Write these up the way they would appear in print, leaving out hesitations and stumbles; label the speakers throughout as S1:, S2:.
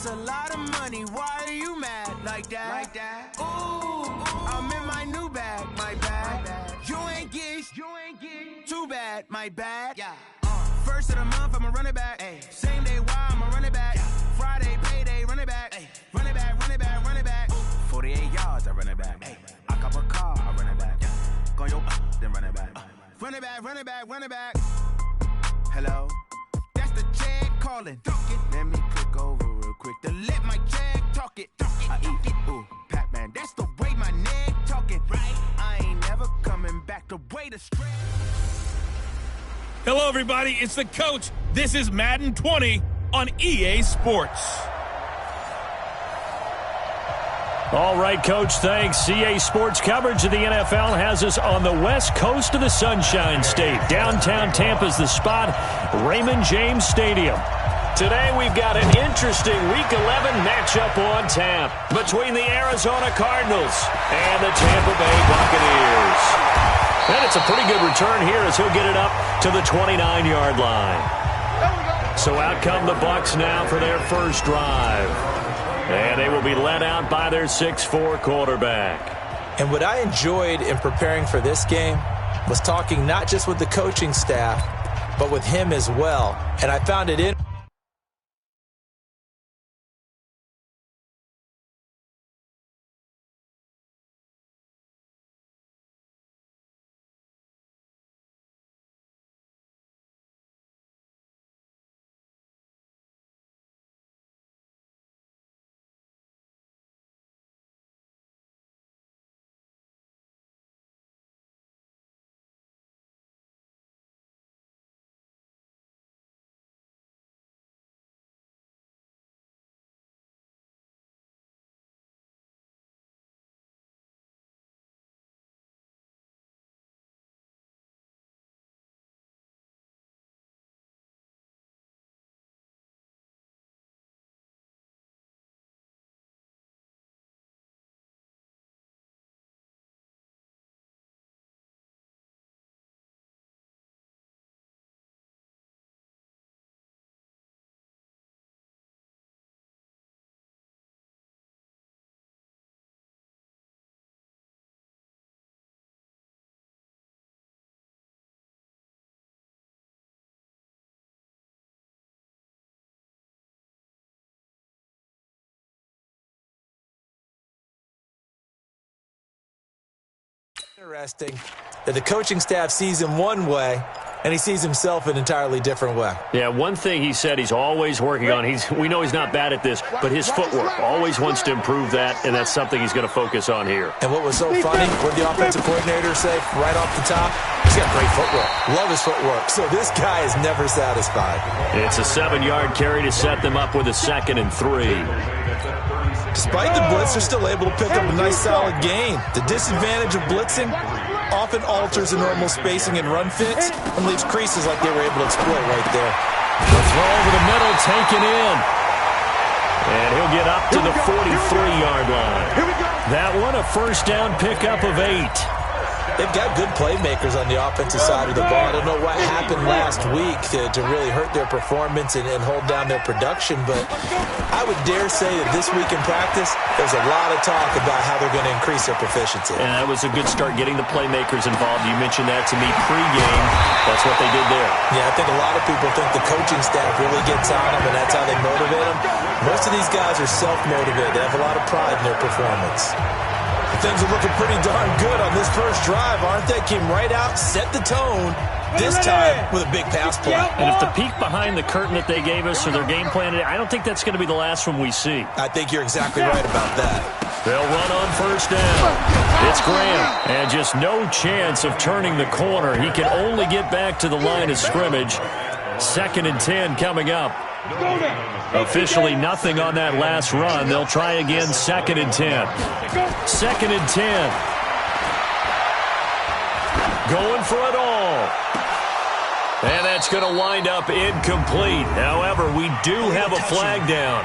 S1: a lot of money. Why are you mad like that? Ooh, I'm in my new bag, my bad. You ain't get too bad, my bad. Yeah. First of the month, I'ma run it back. Ay. Same day, why I'ma run it back. Yeah. Friday, payday, run it back. Ay. Run it back, run it back, run it back. 48 yards, I run it back. Ay. I cop a car, I run it back. Yeah. Go yo, then run it back. Run it back, run it back, run it back. Hello, that's the check calling. Let me click over real quick to let my check talk it. I eat it, ooh, Pac-Man, that's the way my neck talking. Right, I ain't never coming back the way the straight.
S2: Hello, everybody. It's the coach. This is Madden 20 on EA Sports.
S3: All right, Coach, thanks. EA Sports coverage of the NFL has us on the west coast of the Sunshine State. Downtown Tampa's the spot, Raymond James Stadium. Today we've got an interesting Week 11 matchup on tap between the Arizona Cardinals and the Tampa Bay Buccaneers. And it's a pretty good return here as he'll get it up to the 29-yard line. So out come the Bucs now for their first drive. And they will be led out by their 6'4" quarterback.
S4: And what I enjoyed in preparing for this game was talking not just with the coaching staff, but with him as well. And I found it interesting that the coaching staff sees him one way and he sees himself an entirely different way.
S3: Yeah, one thing he said he's always working on, we know he's not bad at this, but his footwork, always wants to improve that, and that's something he's going to focus on here.
S4: And what was so funny, what did the offensive coordinator say right off the top? He's got great footwork. Love his footwork. So this guy is never satisfied.
S3: It's a 7-yard carry to set them up with a 2nd and 3.
S4: Despite the blitz, they're still able to pick up a nice solid gain. The disadvantage of blitzing often alters the normal spacing and run fits and leaves creases like they were able to exploit right there.
S3: The throw over the middle taken in. And he'll get up to the 43-yard line. That one a first down pickup of 8.
S4: They've got good playmakers on the offensive side of the ball. I don't know what happened last week to really hurt their performance and hold down their production, but I would dare say that this week in practice, there's a lot of talk about how they're going to increase their proficiency.
S3: And that was a good start getting the playmakers involved. You mentioned that to me pregame. That's what they did there.
S4: Yeah, I think a lot of people think the coaching staff really gets on them, and that's how they motivate them. Most of these guys are self-motivated. They have a lot of pride in their performance. Things are looking pretty darn good on this first drive, aren't they? Came right out, set the tone, this time with a big pass play.
S3: And if the peek behind the curtain that they gave us for their game plan, I don't think that's going to be the last one we see.
S4: I think you're exactly right about that.
S3: They'll run on first down. It's Graham, and just no chance of turning the corner. He can only get back to the line of scrimmage. 2nd and 10 coming up. Officially nothing on that last run. They'll try again, 2nd and 10. 2nd and 10. Going for it all. And that's going to wind up incomplete. However, we do have a flag down.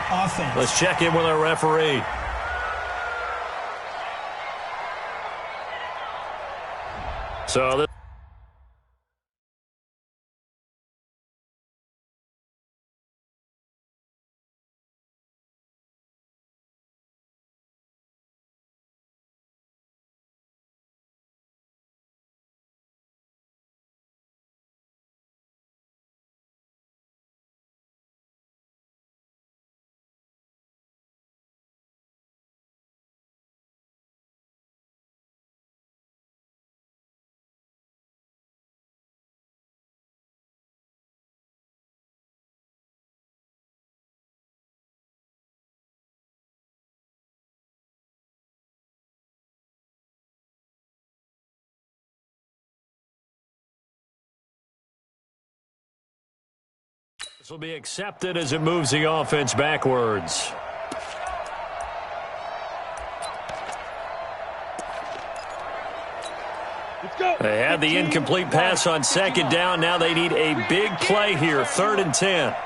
S3: Let's check in with our referee. So Will be accepted as it moves the offense backwards. They had the incomplete pass on second down. Now they need a big play here, 3rd and 10.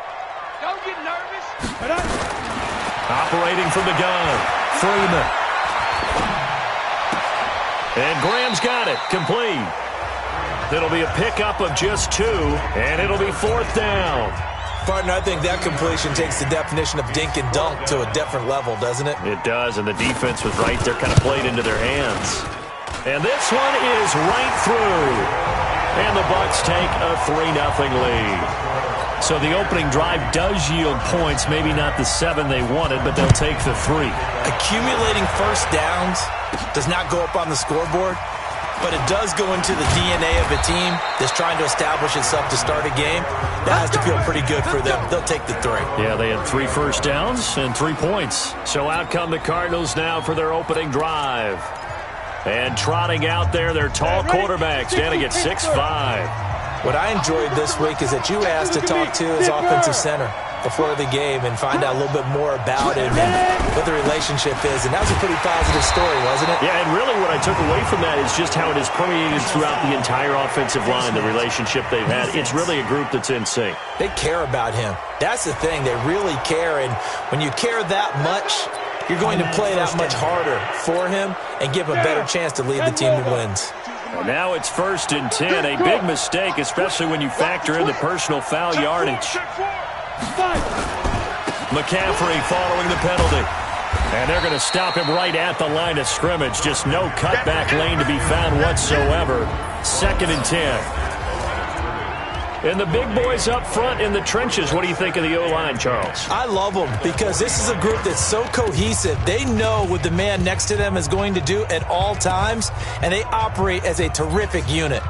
S5: Don't get nervous.
S3: Operating from the gun, Freeman. And Graham's got it, complete. It'll be a pickup of just 2, and it'll be 4th down.
S4: Partner, I think that completion takes the definition of dink and dunk to a different level, doesn't it?
S3: It does, and the defense was right there, kind of played into their hands. And this one is right through. And the Bucs take a 3-0 lead. So the opening drive does yield points, maybe not the 7 they wanted, but they'll take the 3.
S4: Accumulating first downs does not go up on the scoreboard, but it does go into the DNA of a team that's trying to establish itself to start a game. That has to feel pretty good for them. They'll take the 3.
S3: Yeah, they had 3 first downs and 3 points. So out come the Cardinals now for their opening drive. And trotting out there, their tall quarterback standing at 6'5".
S4: What I enjoyed this week is that you asked to talk to his offensive center before the game and find out a little bit more about him and what the relationship is. And that was a pretty positive story, wasn't it?
S3: Yeah, and really what I took away from that is just how it has permeated throughout the entire offensive line, the relationship they've had. It's really a group that's in sync.
S4: They care about him. That's the thing. They really care. And when you care that much, you're going to play that much harder for him and give him a better chance to lead the team to wins.
S3: And now it's 1st and 10. A big mistake, especially when you factor in the personal foul yardage. McCaffrey following the penalty. And they're going to stop him right at the line of scrimmage. Just no cutback lane to be found whatsoever. 2nd and 10. And the big boys up front in the trenches. What do you think of the O-line, Charles?
S4: I love them because this is a group that's so cohesive. They know what the man next to them is going to do at all times, and they operate as a terrific unit.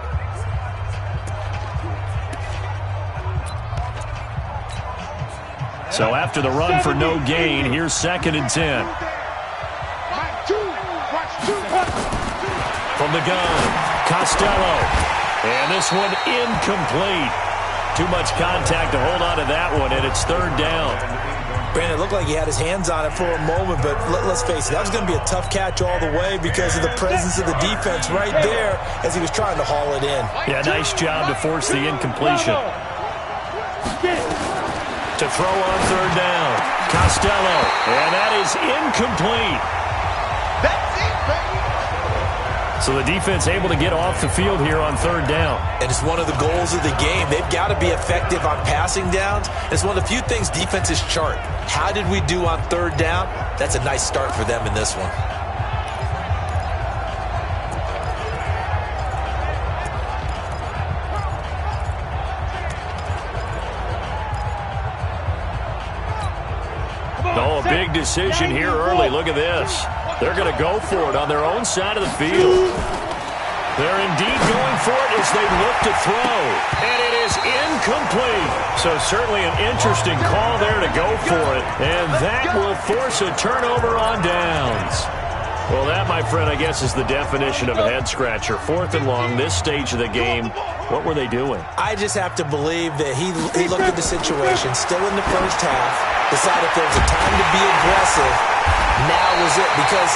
S3: So after the run for no gain, here's 2nd and 10. From the gun, Costello. And this one incomplete. Too much contact to hold on to that one, and it's 3rd down.
S4: Brandon, it looked like he had his hands on it for a moment, but let's face it, that was going to be a tough catch all the way because of the presence of the defense right there as he was trying to haul it in.
S3: Yeah, nice job to force the incompletion. To throw on 3rd down, Costello, and that is incomplete. So the defense able to get off the field here on 3rd down.
S4: And it's one of the goals of the game. They've got to be effective on passing downs. It's one of the few things defenses chart. How did we do on 3rd down? That's a nice start for them in this one.
S3: Oh, a big decision here early. Look at this. They're going to go for it on their own side of the field. They're indeed going for it as they look to throw. And it is incomplete. So certainly an interesting call there to go for it. And that will force a turnover on downs. Well, that, my friend, I guess is the definition of a head-scratcher. 4th and long, this stage of the game. What were they doing?
S4: I just have to believe that he looked at the situation, still in the first half, decided there was a time to be aggressive. Now was it, because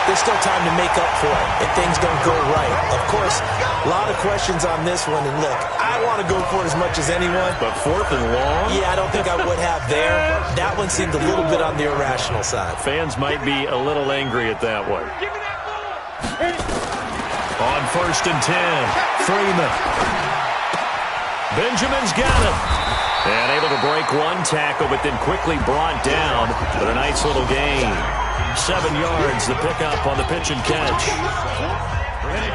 S4: there's still time to make up for it if things don't go right. Of course, a lot of questions on this one, and look, I want to go for it as much as anyone.
S3: But 4th and long?
S4: Yeah, I don't think I would have there. That one seemed a little bit on the irrational side.
S3: Fans might be a little angry at that one. On 1st and 10, Freeman. Benjamin's got it. And able to break one tackle, but then quickly brought down with a nice little gain. 7 yards, the pickup on the pitch and catch.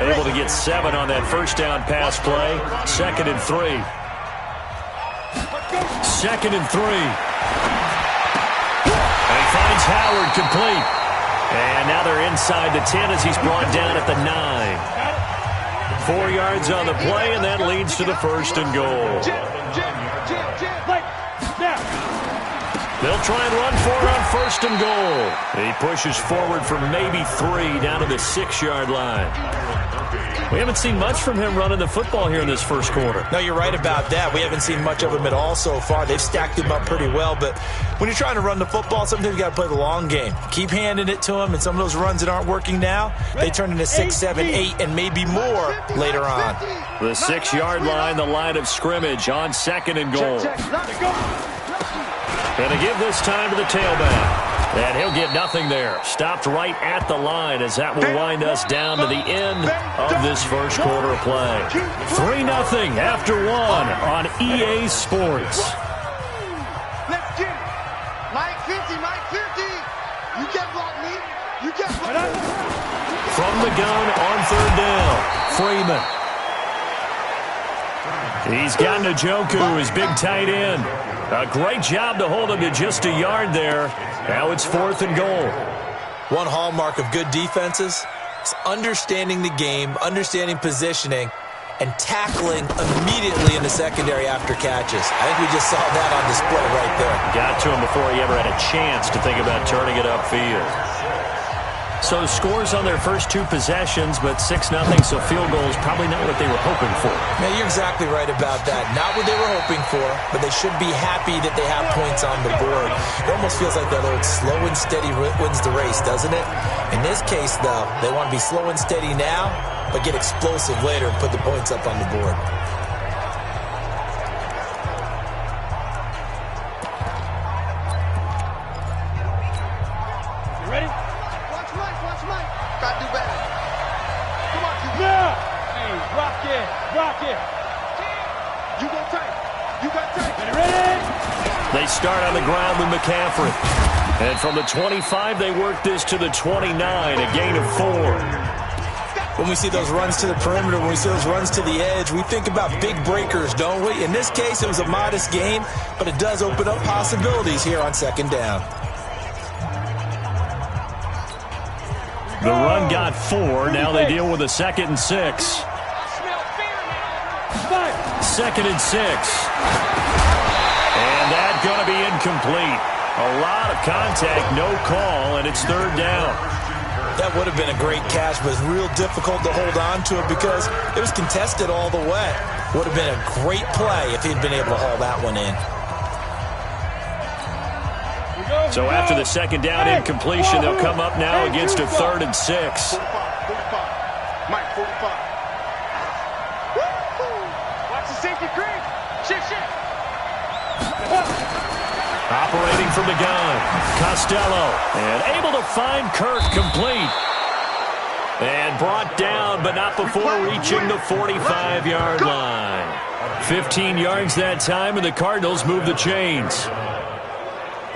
S3: Able to get 7 on that first down pass play. 2nd and 3. 2nd and 3. And he finds Howard complete. And now they're inside the 10 as he's brought down at the 9. 4 yards on the play, and that leads to the 1st and goal. They'll try and run for it on 1st and goal. He pushes forward for maybe 3 down to the 6-yard line. We haven't seen much from him running the football here in this first quarter.
S4: No, you're right about that. We haven't seen much of him at all so far. They've stacked him up pretty well, but when you're trying to run the football, sometimes you got to play the long game. Keep handing it to him, and some of those runs that aren't working now, they turn into 6, 7, 8, and maybe more later on.
S3: The 6-yard line, the line of scrimmage on 2nd and goal. Going to give this time to the tailback. And he'll get nothing there. Stopped right at the line as that will wind us down to the end of this first quarter of play. 3-0 after 1 on EA Sports.
S5: Let's get it. Mike 50, Mike 50. You get blocked, me. You get blocked.
S3: From the gun on 3rd down, Freeman. He's got Njoku, his big tight end. A great job to hold him to just a yard there. Now it's 4th and goal.
S4: One hallmark of good defenses is understanding the game, understanding positioning, and tackling immediately in the secondary after catches. I think we just saw that on display right there.
S3: Got to him before he ever had a chance to think about turning it upfield. So scores on their first 2 possessions, but 6-0, so field goal is probably not what they were hoping for.
S4: Yeah, you're exactly right about that. Not what they were hoping for, but they should be happy that they have points on the board. It almost feels like that old slow and steady wins the race, doesn't it? In this case, though, they want to be slow and steady now, but get explosive later and put the points up on the board.
S3: They start on the ground with McCaffrey. And from the 25, they work this to the 29, a gain of 4.
S4: When we see those runs to the perimeter, when we see those runs to the edge, we think about big breakers, don't we? In this case, it was a modest gain, but it does open up possibilities here on 2nd down.
S3: The run got 4. Now they deal with a 2nd and 6. 2nd and 6. And that's going to be incomplete. A lot of contact, no call, and it's 3rd down.
S4: That would have been a great catch, but it's real difficult to hold on to it because it was contested all the way. Would have been a great play if he'd been able to haul that one in.
S3: So after the 2nd down incompletion, they'll come up now against a 3rd and 6.
S5: 45. Mike, 45. Watch the safety green. Shift.
S3: Operating from the gun, Costello, and able to find Kirk complete. And brought down, but not before reaching the 45-yard line. 15 yards that time, and the Cardinals move the chains.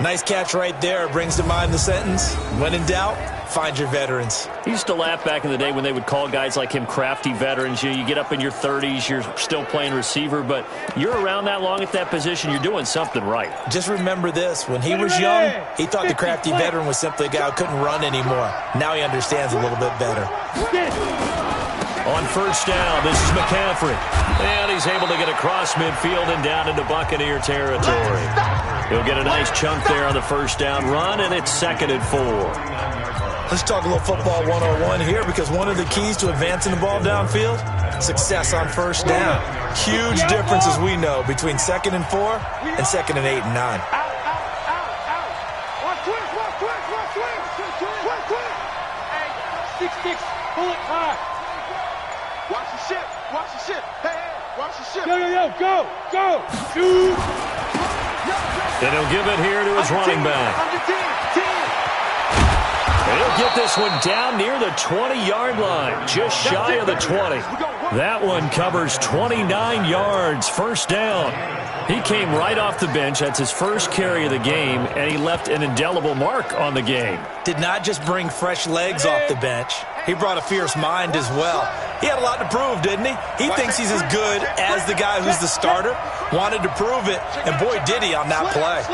S4: Nice catch right there. Brings to mind the sentence, when in doubt, find your veterans.
S3: I used to laugh back in the day when they would call guys like him crafty veterans. You get up in your 30s, you're still playing receiver, but you're around that long at that position, you're doing something right.
S4: Just remember this. When he was young, he thought the crafty veteran was simply a guy who couldn't run anymore. Now he understands a little bit better.
S3: On 1st down, this is McCaffrey. And he's able to get across midfield and down into Buccaneer territory. He'll get a nice chunk there on the 1st down run, and it's 2nd and 4.
S4: Let's talk a little football 101 here, because one of the keys to advancing the ball downfield, success on 1st down. Huge difference, as we know, between 2nd and 4 and 2nd and 8 and 9.
S5: Watch twist. Pull it high. Watch the ship. Hey, watch the ship. Go. Shoot.
S3: And he'll give it here to his running back. And he'll get this one down near the 20-yard line, just shy of the 20. That one covers 29 yards, 1st down. He came right off the bench. That's his first carry of the game, and he left an indelible mark on the game.
S4: Did not just bring fresh legs off the bench. He brought a fierce mind as well. He had a lot to prove, didn't he? He thinks he's as good as the guy who's the starter. Wanted to prove it, and boy, did he on that play.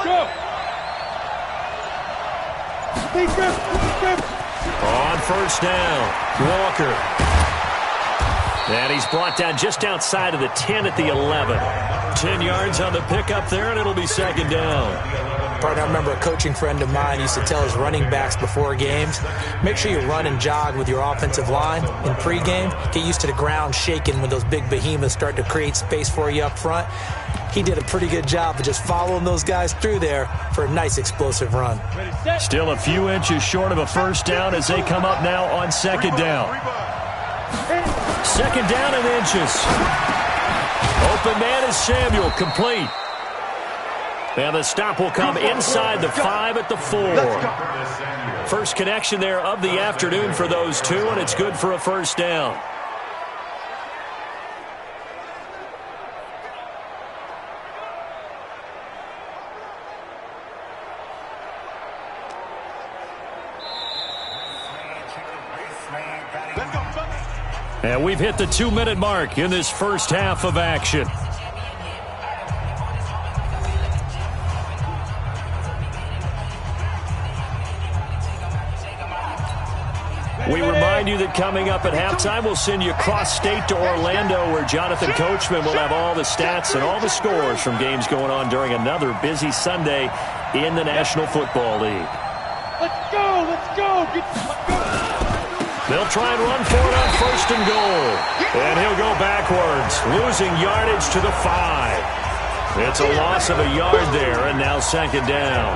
S3: On 1st down, Walker. And he's brought down just outside of the 10 at the 11. 10 yards on the pickup there, and it'll be 2nd down.
S4: partner. I remember a coaching friend of mine used to tell his running backs before games, make sure you run and jog with your offensive line in pregame. Get used to the ground shaking when those big behemoths start to create space for you up front. He did a pretty good job of just following those guys through there for a nice explosive run.
S3: Still a few inches short of a first down as they come up now on second down. Second down and inches. Open man is Samuel, complete. And the stop will come inside the 5 at the 4. First connection there of the afternoon for those two, and it's good for a first down. And we've hit the 2-minute mark in this first half of action. We remind you that coming up at halftime, we'll send you cross-state to Orlando, where Jonathan Coachman will have all the stats and all the scores from games going on during another busy Sunday in the National Football League.
S5: Let's go, let's go, let's go.
S3: They'll try and run for it on first and goal. And he'll go backwards, losing yardage to the 5. It's a loss of a yard there, and now second down.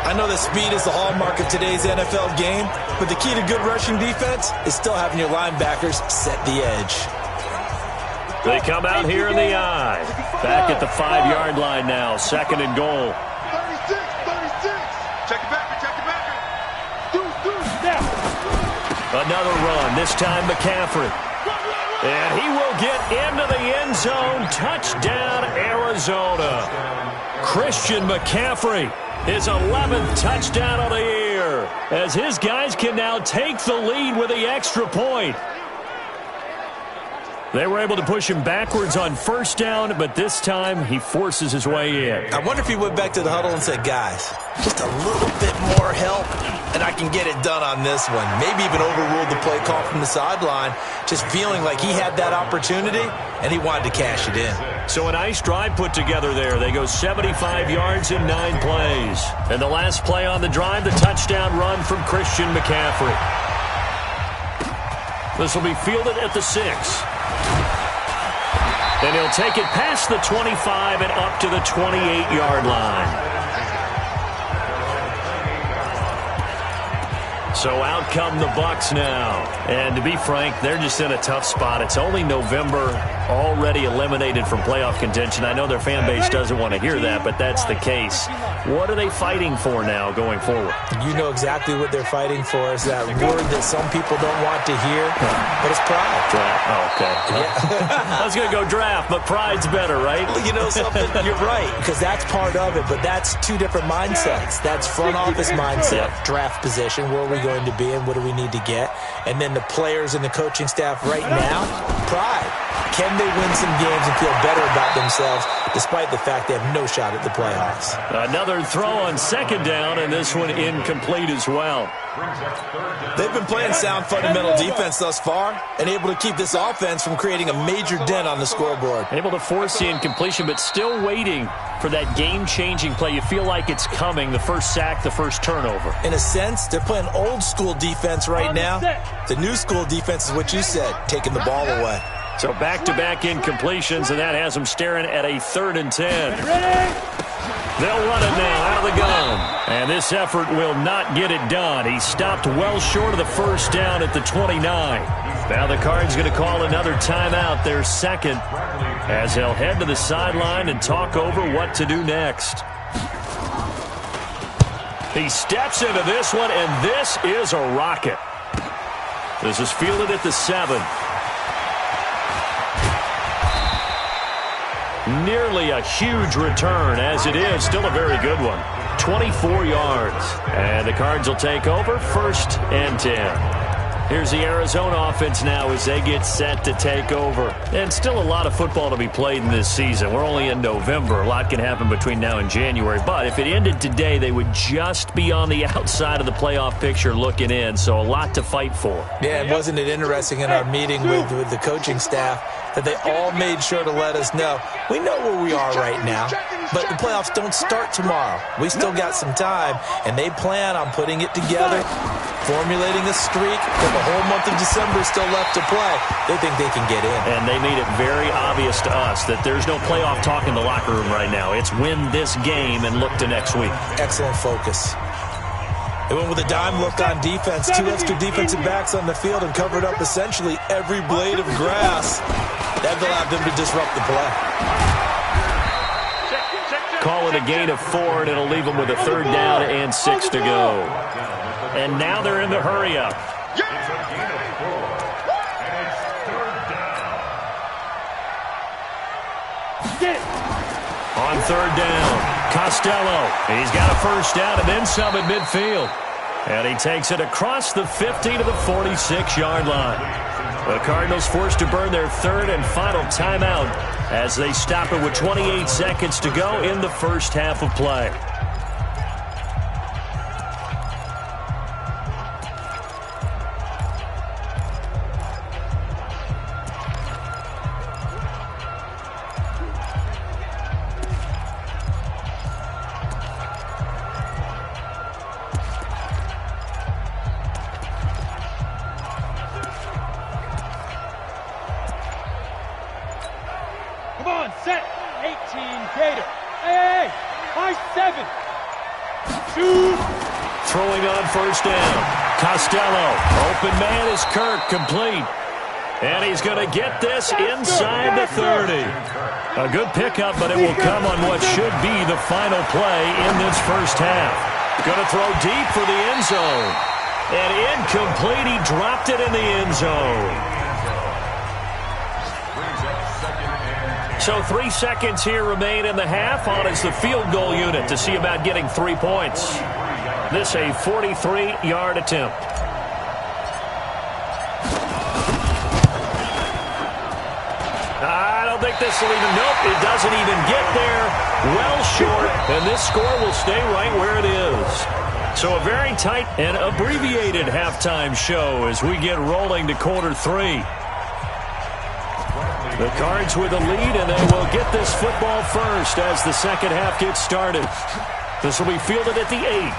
S4: I know that speed is the hallmark of today's NFL game, but the key to good rushing defense is still having your linebackers set the edge.
S3: They come out here in the eye. Back at the 5-yard line now, second and goal.
S5: 36. Check it back.
S3: Another run, this time McCaffrey. And he will get into the end zone. Touchdown, Arizona. Christian McCaffrey, his 11th touchdown of the year, as his guys can now take the lead with the extra point. They were able to push him backwards on first down, but this time he forces his way in.
S4: I wonder if he went back to the huddle and said, guys, just a little bit more help, and I can get it done on this one. Maybe even overruled the play call from the sideline, just feeling like he had that opportunity, and he wanted to cash it in.
S3: So a nice drive put together there. They go 75 yards in 9 plays. And the last play on the drive, the touchdown run from Christian McCaffrey. This will be fielded at the 6. And he'll take it past the 25 and up to the 28-yard line. So out come the Bucs now. And to be frank, they're just in a tough spot. It's only November, already eliminated from playoff contention. I know their fan base doesn't want to hear that, but that's the case. What are they fighting for now going forward?
S4: You know exactly what they're fighting for. Is that word that some people don't want to hear, but it's pride.
S3: Draft. Oh, okay.
S4: Yeah.
S3: I was going to go draft, but pride's better, right?
S4: Well, you know something? You're right, because that's part of it, but that's two different mindsets. That's front office mindset, draft position, where are we going to be and what do we need to get? And then the players and the coaching staff right now, pride. Can they win some games and feel better about themselves despite the fact they have no shot at the playoffs?
S3: Another throw on second down, and this one incomplete as well.
S4: They've been playing sound fundamental defense thus far and able to keep this offense from creating a major dent on the scoreboard.
S3: Able to force the incompletion, but still waiting for that game-changing play. You feel like it's coming, the first sack, the first turnover.
S4: In a sense, they're playing old-school defense right now. The new school defense is what you said, taking the ball away.
S3: So back-to-back incompletions, and that has them staring at a 3rd and 10. They'll run it now out of the gun. And this effort will not get it done. He stopped well short of the first down at the 29. Now the Cards going to call another timeout, their second, as they'll head to the sideline and talk over what to do next. He steps into this one, and this is a rocket. This is fielded at the 7. Nearly a huge return, as it is still a very good one. 24 yards. And the Cards will take over, 1st and 10. Here's the Arizona offense now as they get set to take over. And still a lot of football to be played in this season. We're only in November. A lot can happen between now and January. But if it ended today, they would just be on the outside of the playoff picture looking in. So a lot to fight for.
S4: Yeah, and wasn't it interesting in our meeting with the coaching staff that they all made sure to let us know, we know where we are right now. but the playoffs don't start tomorrow. We still got some time, and they plan on putting it together, formulating a streak, with the whole month of December still left to play. They think they can get in.
S3: And they made it very obvious to us that there's no playoff talk in the locker room right now. It's win this game and look to next week.
S4: Excellent focus. They went with a dime look on defense, 2 extra defensive backs on the field and covered up essentially every blade of grass. That will allow them to disrupt the play.
S3: Call it a gain of 4, and it'll leave them with a 3rd down and 6 to go. And now they're in the hurry up. On 3rd down, Costello. He's got a 1st down and then some at midfield. And he takes it across the 50 to the 46-yard line. The Cardinals forced to burn their 3rd and final timeout as they stop it with 28 seconds to go in the first half of play.
S5: Set, 18, Gator. Hey, high 7. Shoot.
S3: Throwing on 1st down. Costello. Open man is Kirk, complete. And he's going to get this inside the 30. A good pickup, but it will come on what should be the final play in this first half. Going to throw deep for the end zone. And incomplete. He dropped it in the end zone. So 3 seconds here remain in the half. On is the field goal unit to see about getting 3 points. This a 43-yard attempt. I don't think this will even, nope, it doesn't even get there. Well short, and this score will stay right where it is. So a very tight and abbreviated halftime show as we get rolling to quarter 3. The Cards with a lead, and they will get this football first as the second half gets started. This will be fielded at the 8.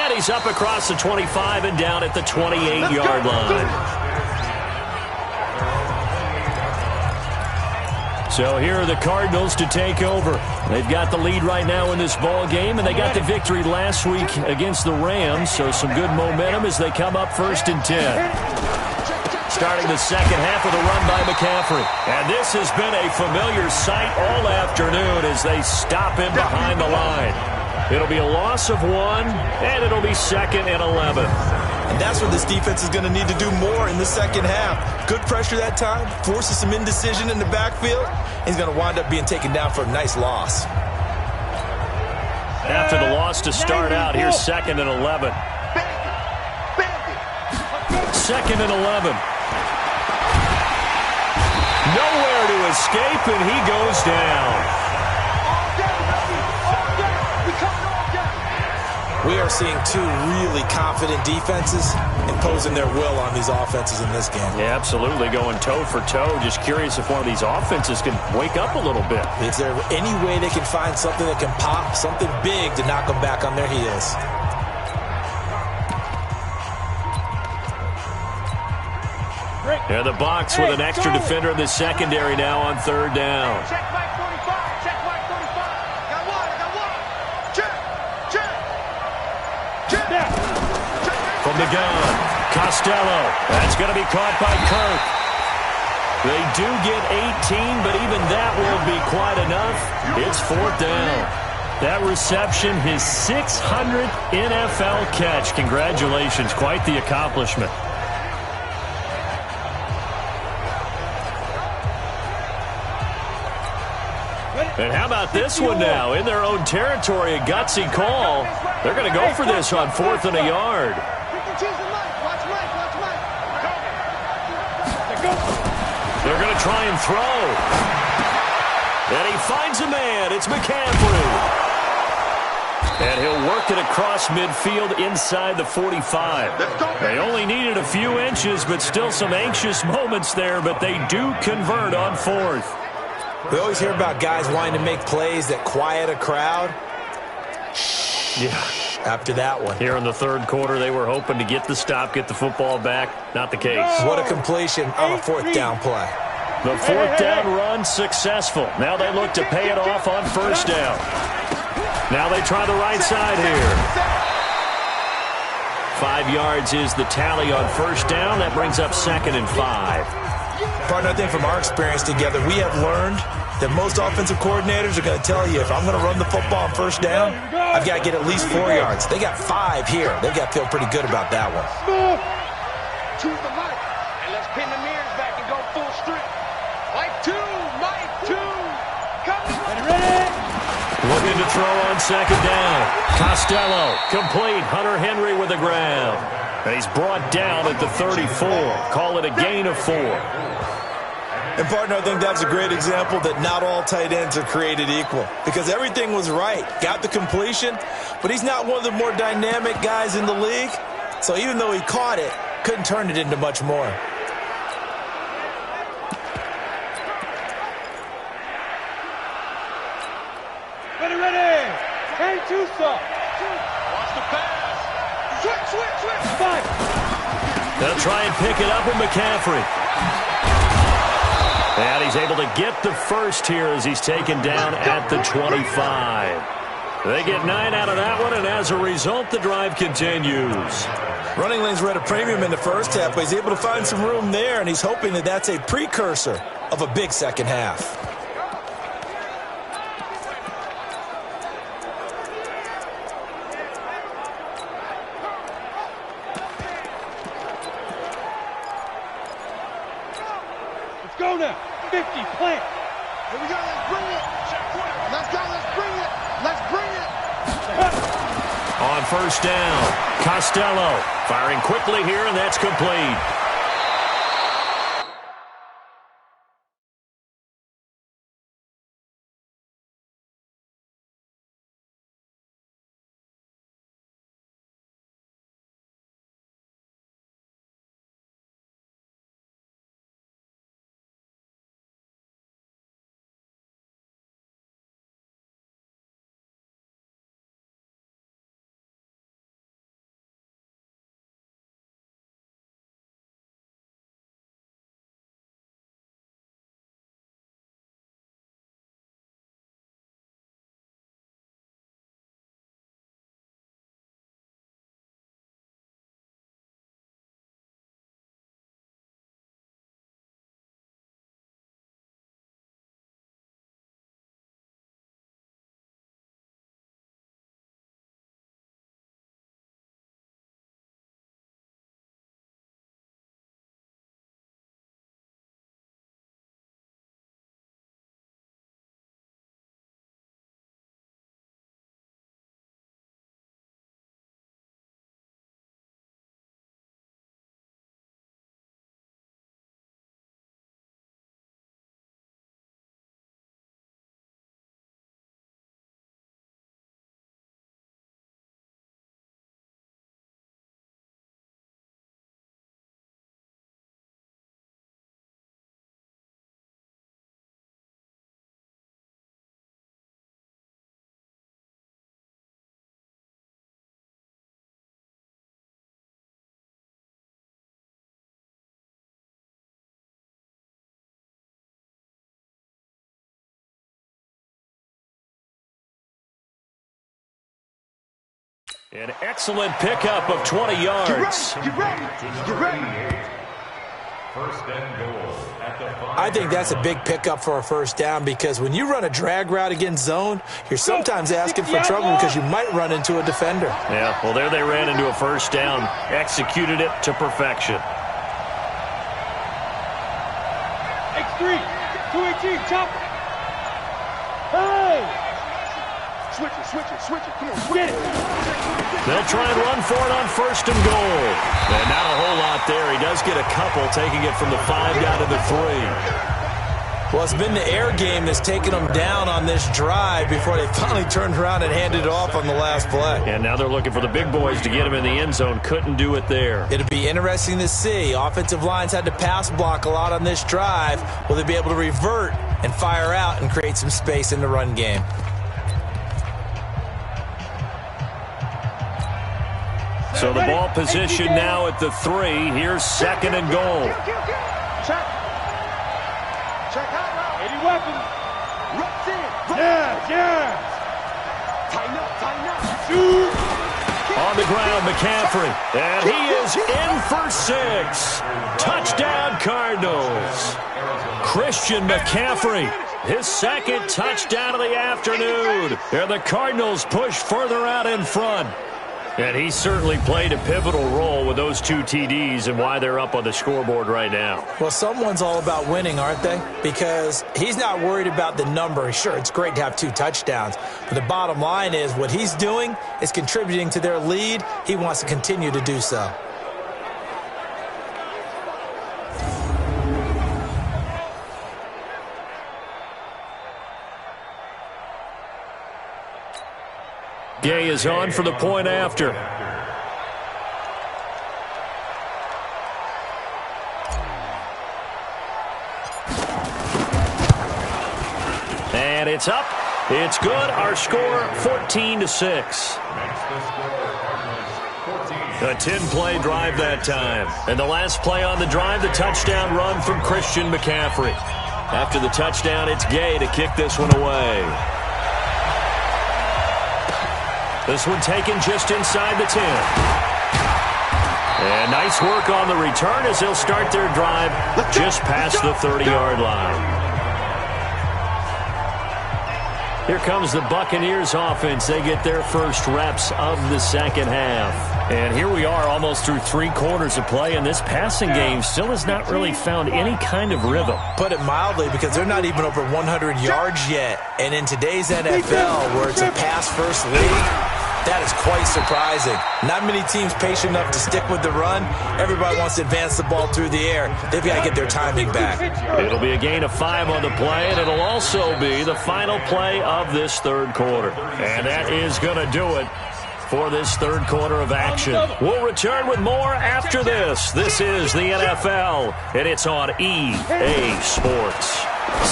S3: And he's up across the 25 and down at the 28-yard line. So here are the Cardinals to take over. They've got the lead right now in this ball game, and they got the victory last week against the Rams, so some good momentum as they come up 1st and 10. Starting the second half with a run by McCaffrey. And this has been a familiar sight all afternoon as they stop him behind the line. It'll be a loss of 1, and it'll be 2nd and 11.
S4: And that's what this defense is going to need to do more in the second half. Good pressure that time, forces some indecision in the backfield. He's going to wind up being taken down for a nice loss.
S3: After the loss to start out, here's 2nd and 11. 2nd and 11. Nowhere to escape, and he goes down.
S4: We are seeing 2 really confident defenses imposing their will on these offenses in this game.
S3: Yeah, absolutely, going toe for toe. Just curious if one of these offenses can wake up a little bit.
S4: Is there any way they can find something that can pop, something big to knock them back on their heels?
S3: Yeah, the box with an extra defender in the secondary now on 3rd down.
S5: Check Mike 45. Check Mike 45. Got one. Check.
S3: From the gun, Costello. That's going to be caught by Kirk. They do get 18, but even that won't be quite enough. It's 4th down. That reception, his 600th NFL catch. Congratulations. Quite the accomplishment. And how about this one now? In their own territory, a gutsy call. They're going to go for this on 4th and a yard. They're going to try and throw. And he finds a man. It's McCaffrey. And he'll work it across midfield inside the 45. They only needed a few inches, but still some anxious moments there, but they do convert on 4th.
S4: We always hear about guys wanting to make plays that quiet a crowd.
S3: Yeah.
S4: After that one.
S3: Here in the third quarter, they were hoping to get the stop, get the football back. Not the case.
S4: What a completion on a fourth down play.
S3: The fourth down run successful. Now they look to pay it off on first down. Now they try the right side here. 5 yards is the tally on first down. That brings up 2nd and 5.
S4: Partner, I think from our experience together, we have learned that most offensive coordinators are going to tell you, if I'm going to run the football on first down, I've got to get at least 4 yards. They got 5 here. They've got to feel pretty good about that one.
S5: Choose the light. And let's pin the mirrors back and go full strip. Light 2, light 2. Come on. Ready?
S3: Looking to throw on second down. Costello, complete. Hunter Henry with the ground. And he's brought down at the 34. Call it a gain of 4.
S4: And, partner, I think that was a great example that not all tight ends are created equal, because everything was right. Got the completion, but he's not one of the more dynamic guys in the league. So even though he caught it, couldn't turn it into much more.
S5: Ready. Hang two, stop. Watch the pass. Switch. 5.
S3: They'll try and pick it up with McCaffrey. And he's able to get the first here as he's taken down at the 25. They get 9 out of that one, and as a result, the drive continues.
S4: Running lanes were at a premium in the first half, but he's able to find some room there, and he's hoping that that's a precursor of a big second half.
S5: Go now. 50, plant. Here we go. Let's bring it. Let's go. Let's bring it. Let's bring it.
S3: On first down, Costello firing quickly here, and that's complete. An excellent pickup of 20 yards.
S5: Get ready.
S6: First and goal at the 5.
S4: I think that's a big pickup for a first down, because when you run a drag route against zone, you're sometimes asking for trouble because you might run into a defender.
S3: Yeah, well, there they ran into a first down. Executed it to perfection.
S5: X3. 218. Chop. Hey. Switch it. Come on, switch it.
S3: They'll try and run for it on first and goal. And not a whole lot there. He does get a couple, taking it from the 5 down to the 3.
S4: Well, it's been the air game that's taken them down on this drive before they finally turned around and handed it off on the last play.
S3: And now they're looking for the big boys to get him in the end zone. Couldn't do it there.
S4: It'll be interesting to see. Offensive lines had to pass block a lot on this drive. Will they be able to revert and fire out and create some space in the run game?
S3: So the ball position now at the 3. Here's 2nd and goal.
S5: Check. Check out. 80 weapons. Runs in. Yeah. Tighten up. Shoot.
S3: On the ground, McCaffrey. And he is in for 6. Touchdown, Cardinals. Christian McCaffrey, his 2nd touchdown of the afternoon. And the Cardinals push further out in front. And he certainly played a pivotal role with those 2 TDs and why they're up on the scoreboard right now.
S4: Well, someone's all about winning, aren't they? Because he's not worried about the number. Sure, it's great to have 2 touchdowns. But the bottom line is what he's doing is contributing to their lead. He wants to continue to do so.
S3: Gay is on for the point after. And it's up. It's good. Our score 14-6. A 10-play drive that time. And the last play on the drive, the touchdown run from Christian McCaffrey. After the touchdown, it's Gay to kick this one away. This one taken just inside the 10. And nice work on the return as they'll start their drive just past the 30-yard line. Here comes the Buccaneers offense. They get their first reps of the second half. And here we are almost through 3 quarters of play, and this passing game still has not really found any kind of rhythm.
S4: Put it mildly, because they're not even over 100 yards yet. And in today's NFL, where it's a pass-first league, that is quite surprising. Not many teams patient enough to stick with the run. Everybody wants to advance the ball through the air. They've got to get their timing back.
S3: It'll be a gain of 5 on the play, and it'll also be the final play of this third quarter. And that is going to do it for this third quarter of action. We'll return with more after this. This is the NFL, and it's on EA Sports.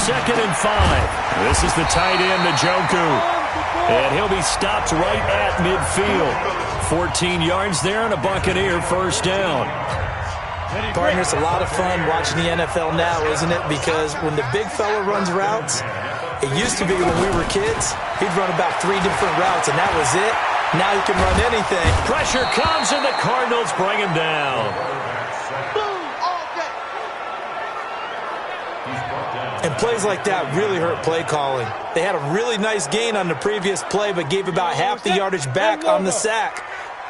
S3: 2nd and 5. This is the tight end, Njoku. And he'll be stopped right at midfield. 14 yards there and a Buccaneer first down.
S4: Partner, it's a lot of fun watching the NFL now, isn't it? Because when the big fella runs routes, it used to be when we were kids, he'd run about 3 different routes, and that was it. Now he can run anything.
S3: Pressure comes, and the Cardinals bring him down.
S4: And plays like that really hurt play calling. They had a really nice gain on the previous play, but gave about half the yardage back on the sack.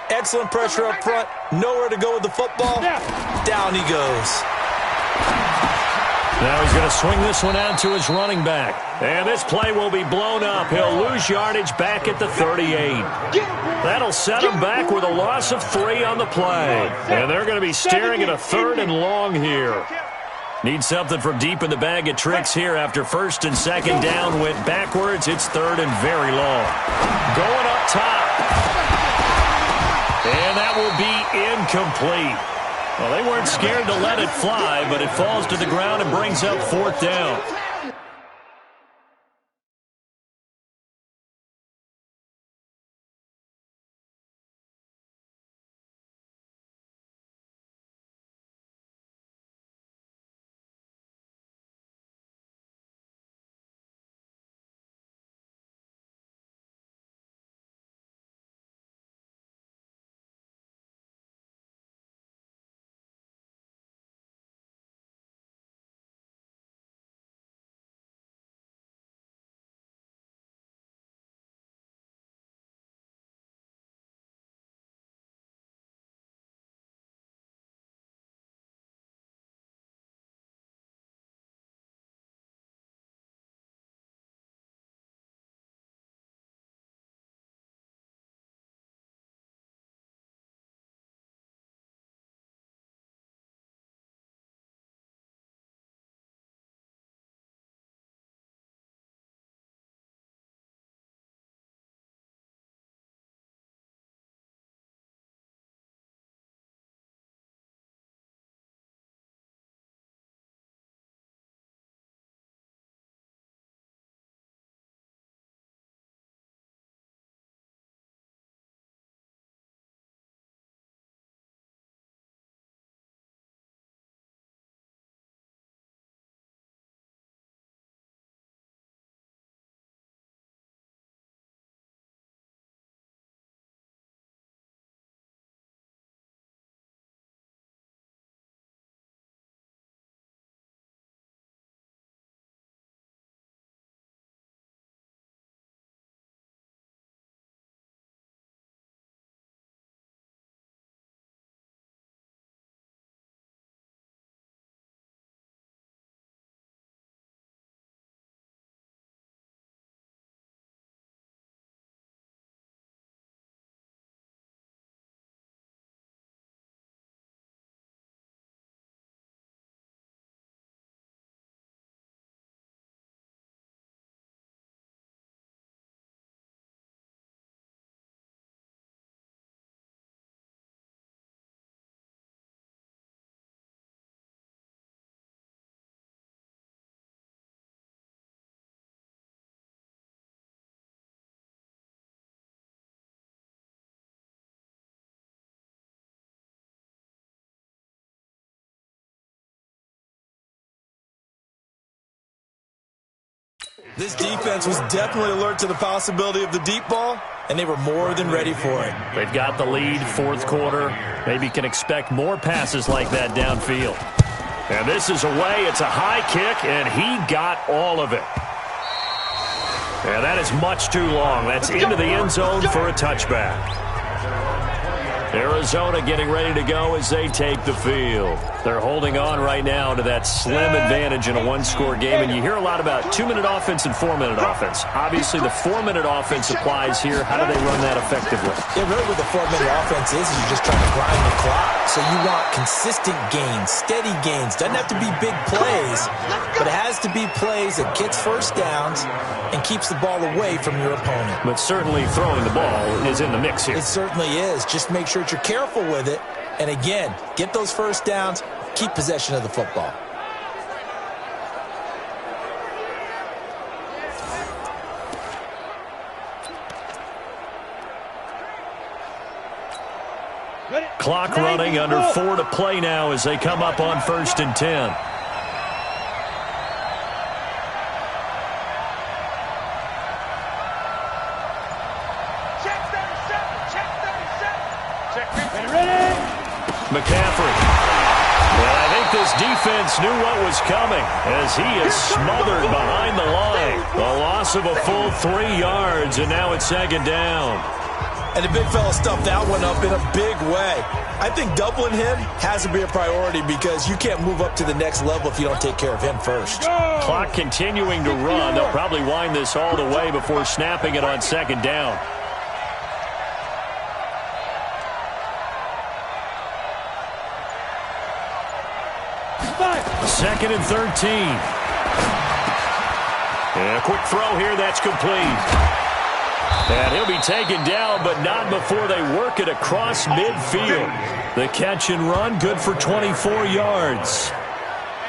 S4: Excellent pressure up front. Nowhere to go with the football. Down he goes.
S3: Now he's going to swing this one out to his running back. And this play will be blown up. He'll lose yardage back at the 38. That'll set him back with a loss of 3 on the play. And they're going to be staring at a 3rd and long here. Need something from deep in the bag of tricks here after 1st and 2nd down went backwards. It's 3rd and very long. Going up top. And that will be incomplete. Well, they weren't scared to let it fly, but it falls to the ground and brings up 4th down.
S4: This defense was definitely alert to the possibility of the deep ball, and they were more than ready for it.
S3: They've got the lead, fourth quarter. Maybe can expect more passes like that downfield. And this is away. It's a high kick, and he got all of it. And that is much too long. That's into the end zone for a touchback. Arizona getting ready to go as they take the field. They're holding on right now to that slim advantage in a one-score game, and you hear a lot about 2-minute offense and 4-minute offense. Obviously, the 4-minute offense applies here. How do they run that effectively?
S4: Yeah, really what the 4-minute offense is you're just trying to grind the clock. So you want consistent gains, steady gains. Doesn't have to be big plays, but it has to be plays that gets first downs and keeps the ball away from your opponent.
S3: But certainly throwing the ball is in the mix here.
S4: It certainly is. Just make sure you're careful with it. And again, get those first downs, keep possession of the football.
S3: Clock running, under 4 to play now as they come up on 1st and 10. McCaffrey. And I think this defense knew what was coming as he is smothered behind the line. A loss of a full 3 yards, and now it's second down.
S4: And the big fella stuffed that one up in a big way. I think doubling him has to be a priority because you can't move up to the next level if you don't take care of him first.
S3: Clock continuing to run. They'll probably wind this all the way before snapping it on second down. Second and 13. And a quick throw here, that's complete. And he'll be taken down, but not before they work it across midfield. The catch and run, good for 24 yards.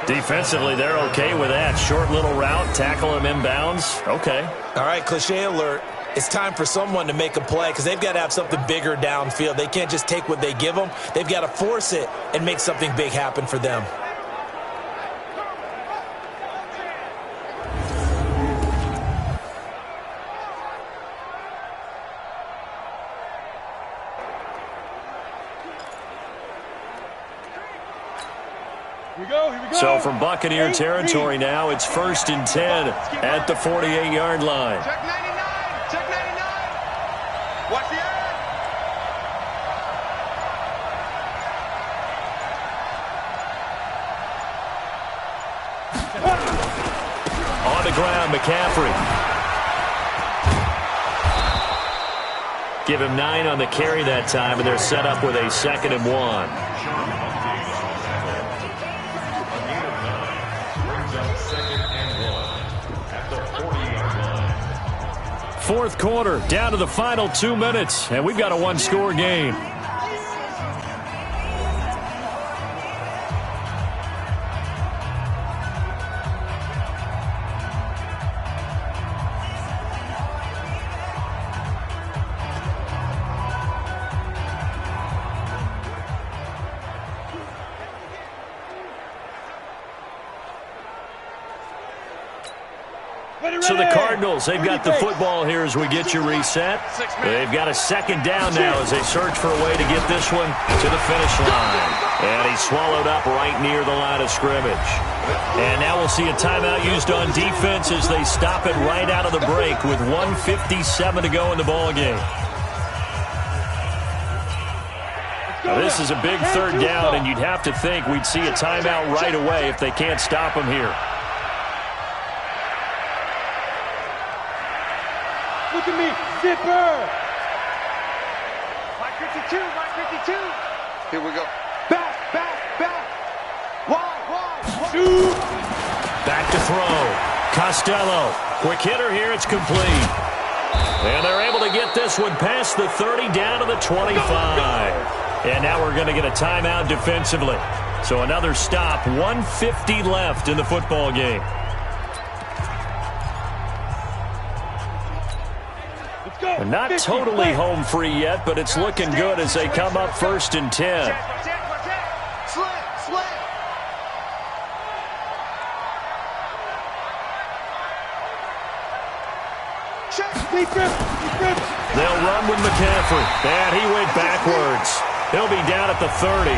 S3: Defensively, they're okay with that. Short little route, tackle him inbounds. Okay.
S4: All right, cliche alert. It's time for someone to make a play because they've got to have something bigger downfield. They can't just take what they give them. They've got to force it and make something big happen for them.
S3: So from Buccaneer territory now, it's 1st and 10 at the 48-yard line.
S5: Check 99. Check 99. Watch the eye.
S3: On the ground, McCaffrey. Give him 9 on the carry that time, and they're set up with a 2nd and 1. Fourth quarter, down to the final 2 minutes, and we've got a one-score game. So the Cardinals, they've got the football here as we get you reset. They've got a second down now as they search for a way to get this one to the finish line. And he's swallowed up right near the line of scrimmage. And now we'll see a timeout used on defense as they stop it right out of the break with 1:57 to go in the ballgame. Now this is a big third down, and you'd have to think we'd see a timeout right away if they can't stop him here.
S5: Look at me, zipper. Mike 52, Mike 52. Here we go. Back, back, back. Wide. Shoot.
S3: Back to throw. Costello. Quick hitter here. It's complete. And they're able to get this one past the 30 down to the 25. And now we're going to get a timeout defensively. So another stop. 1:50 left in the football game. Not totally home free yet, but it's looking good as they come up 1st and 10.
S5: Slant.
S3: 1 They'll run with McCaffrey. And he went backwards. He'll be down at the 30.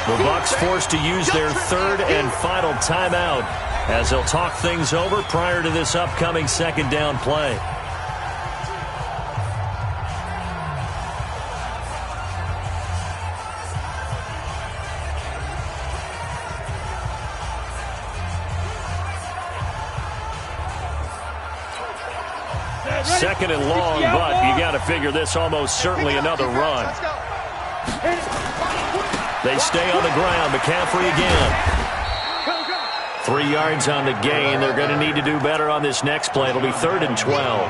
S3: The Bucs forced to use their third and final timeout as they'll talk things over prior to this upcoming second down play. Second and long, but you got to figure this almost certainly another run. They stay on the ground. McCaffrey again. 3 yards on the gain. They're going to need to do better on this next play. It'll be 3rd and 12.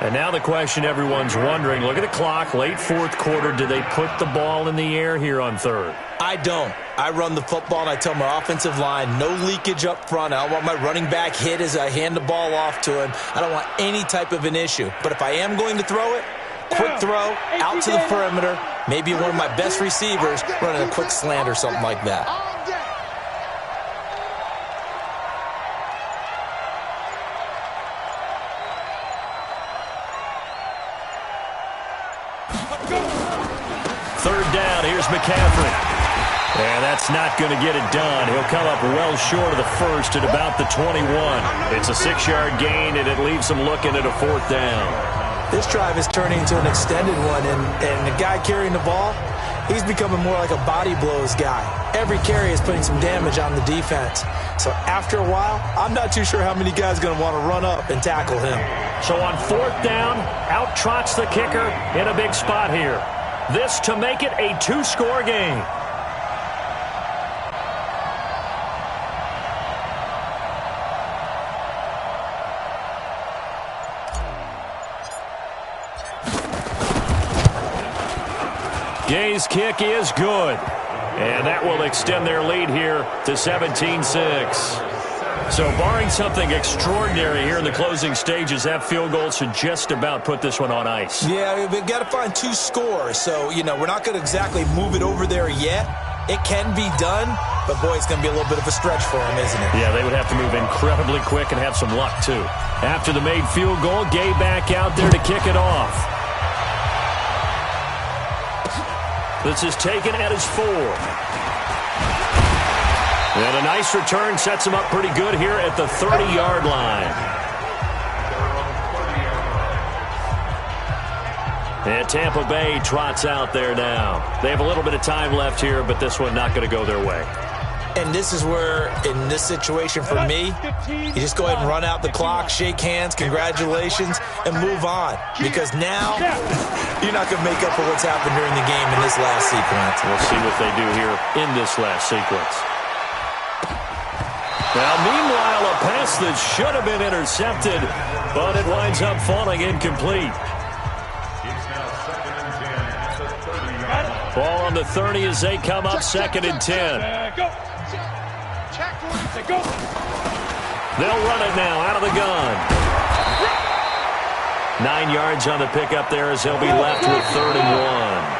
S3: And now the question everyone's wondering, look at the clock, late fourth quarter. Do they put the ball in the air here on third?
S4: I don't. I run the football, and I tell my offensive line, no leakage up front. I don't want my running back hit as I hand the ball off to him. I don't want any type of an issue. But if I am going to throw it, quick throw, out to the perimeter, maybe one of my best receivers running a quick slant or something like that.
S3: Third down, here's McCaffrey. And that's not going to get it done. He'll come up well short of the first at about the 21. It's a 6-yard gain, and it leaves them looking at a 4th down.
S4: This drive is turning into an extended one, and the guy carrying the ball, he's becoming more like a body blows guy. Every carry is putting some damage on the defense. So after a while, I'm not too sure how many guys are going to want to run up and tackle him.
S3: So on 4th down, out trots the kicker in a big spot here. This to make it a 2-score game. Gay's kick is good. And that will extend their lead here to 17-6. So barring something extraordinary here in the closing stages, that field goal should just about put this one on ice.
S4: Yeah, we've got to find 2 scores. So, we're not going to exactly move it over there yet. It can be done, but, boy, it's going to be a little bit of a stretch for them, isn't it?
S3: Yeah, they would have to move incredibly quick and have some luck, too. After the made field goal, Gay back out there to kick it off. This is taken at his 4. And a nice return sets him up pretty good here at the 30-yard line. And Tampa Bay trots out there now. They have a little bit of time left here, but this one not going to go their way.
S4: And this is where, in this situation for me, you just go ahead and run out the clock, shake hands, congratulations, and move on. Because now, you're not going to make up for what's happened during the game in this last sequence.
S3: We'll see what they do here in this last sequence. Now, meanwhile, a pass that should have been intercepted, but it winds up falling incomplete. Ball on the 30 as they come up 2nd and 10. They'll run it now out of the gun. 9 yards on the pickup there as they'll be left with 3rd and 1.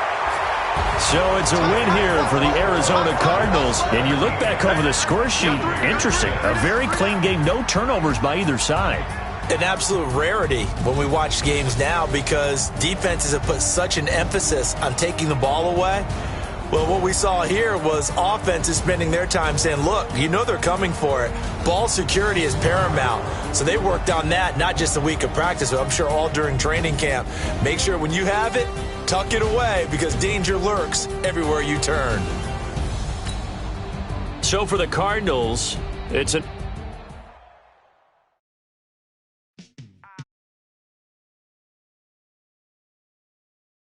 S3: So it's a win here for the Arizona Cardinals. And you look back over the score sheet, interesting. A very clean game, no turnovers by either side.
S4: An absolute rarity when we watch games now because defenses have put such an emphasis on taking the ball away. Well, what we saw here was offenses spending their time saying, look, they're coming for it. Ball security is paramount. So they worked on that, not just a week of practice, but I'm sure all during training camp. Make sure when you have it, tuck it away because danger lurks everywhere you turn.
S3: So for the Cardinals, it's an